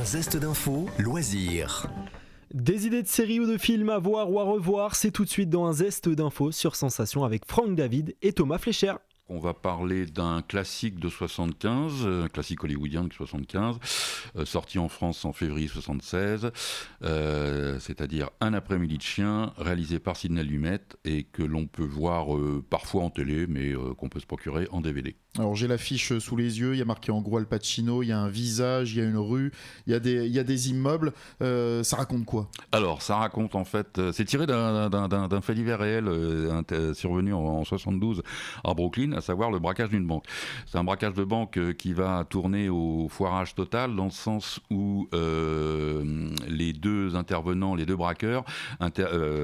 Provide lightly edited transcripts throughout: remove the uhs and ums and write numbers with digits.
zeste d'infos, loisirs. Des idées de séries ou de films à voir ou à revoir, c'est tout de suite dans un zeste d'infos sur Sensation avec Franck David et Thomas Flécher. On va parler d'un classique de 75, un classique hollywoodien de 75, sorti en France en février 76, c'est-à-dire Un après-midi de chien, réalisé par Sidney Lumet et que l'on peut voir parfois en télé, mais qu'on peut se procurer en DVD. Alors j'ai l'affiche sous les yeux, il y a marqué en gros Al Pacino, il y a un visage, il y a une rue, il y a des immeubles, ça raconte quoi ? Alors ça raconte en fait, c'est tiré d'un fait divers réel survenu en 72 à Brooklyn, à savoir le braquage d'une banque. C'est un braquage de banque qui va tourner au foirage total dans le sens où les deux intervenants, les deux braqueurs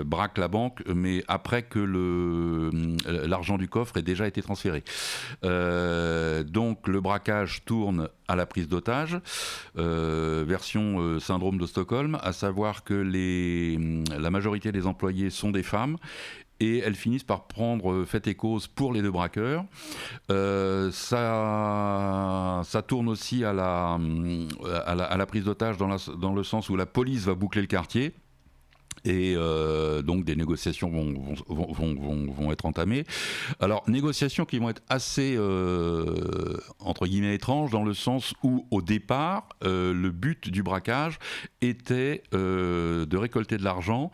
braquent la banque mais après que l'argent du coffre ait déjà été transféré. Donc le braquage tourne à la prise d'otage, version syndrome de Stockholm, à savoir que la majorité des employés sont des femmes et elles finissent par prendre fait et cause pour les deux braqueurs. Ça tourne aussi à la prise d'otage dans le sens où la police va boucler le quartier. Et donc des négociations vont être entamées. Alors négociations qui vont être assez entre guillemets étranges dans le sens où au départ le but du braquage était de récolter de l'argent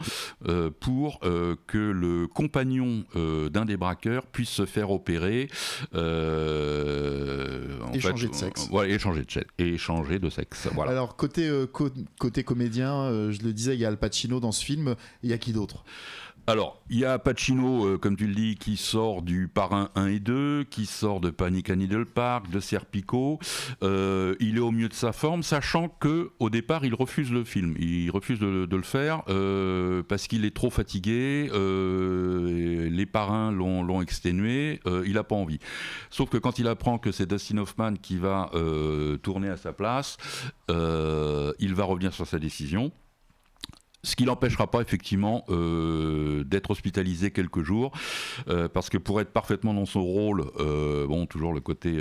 pour que le compagnon d'un des braqueurs puisse se faire opérer échanger de sexe. Voilà, échanger de sexe. Voilà. Alors côté comédien, je le disais, il y a Al Pacino dans ce film. Il y a qui d'autre ? Alors, il y a Pacino, comme tu le dis, qui sort du Parrain 1 et 2, qui sort de Panic à Needle Park, de Serpico. Il est au mieux de sa forme, sachant qu'au départ, il refuse le film. Il refuse de le faire parce qu'il est trop fatigué. Les parrains l'ont exténué. Il n'a pas envie. Sauf que quand il apprend que c'est Dustin Hoffman qui va tourner à sa place, il va revenir sur sa décision. Ce qui l'empêchera pas effectivement d'être hospitalisé quelques jours, parce que pour être parfaitement dans son rôle, toujours le côté,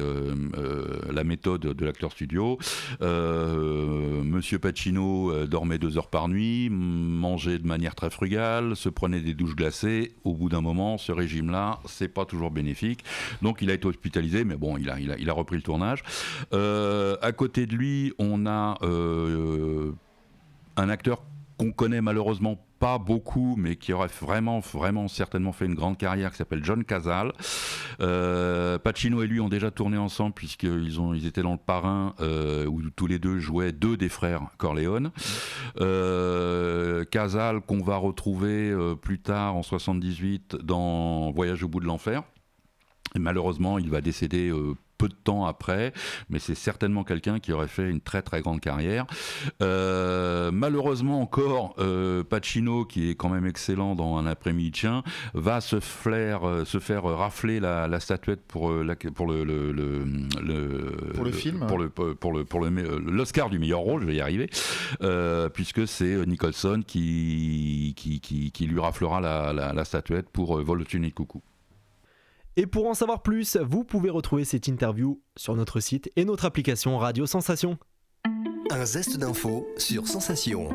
la méthode de l'acteur studio, Monsieur Pacino dormait 2 heures par nuit, mangeait de manière très frugale, se prenait des douches glacées. Au bout d'un moment, ce régime-là, c'est pas toujours bénéfique. Donc il a été hospitalisé, mais bon, il a repris le tournage. À côté de lui, on a un acteur qu'on connaît malheureusement pas beaucoup, mais qui aurait vraiment certainement fait une grande carrière, qui s'appelle John Cazale. Pacino et lui ont déjà tourné ensemble, puisqu'ils étaient dans Le Parrain, où tous les deux jouaient 2 des frères Corleone. Cazale, qu'on va retrouver plus tard, en 78, dans Voyage au bout de l'enfer. Et malheureusement, il va décéder peu de temps après, mais c'est certainement quelqu'un qui aurait fait une très très grande carrière. Malheureusement encore, Pacino, qui est quand même excellent dans Un après-midi de chien, va se faire rafler la statuette pour le film, pour l'Oscar du meilleur rôle, je vais y arriver, puisque c'est Nicholson qui lui raflera la statuette pour Vol au-dessus de coucou. Et pour en savoir plus, vous pouvez retrouver cette interview sur notre site et notre application Radio Sensation. Un zeste d'infos sur Sensation.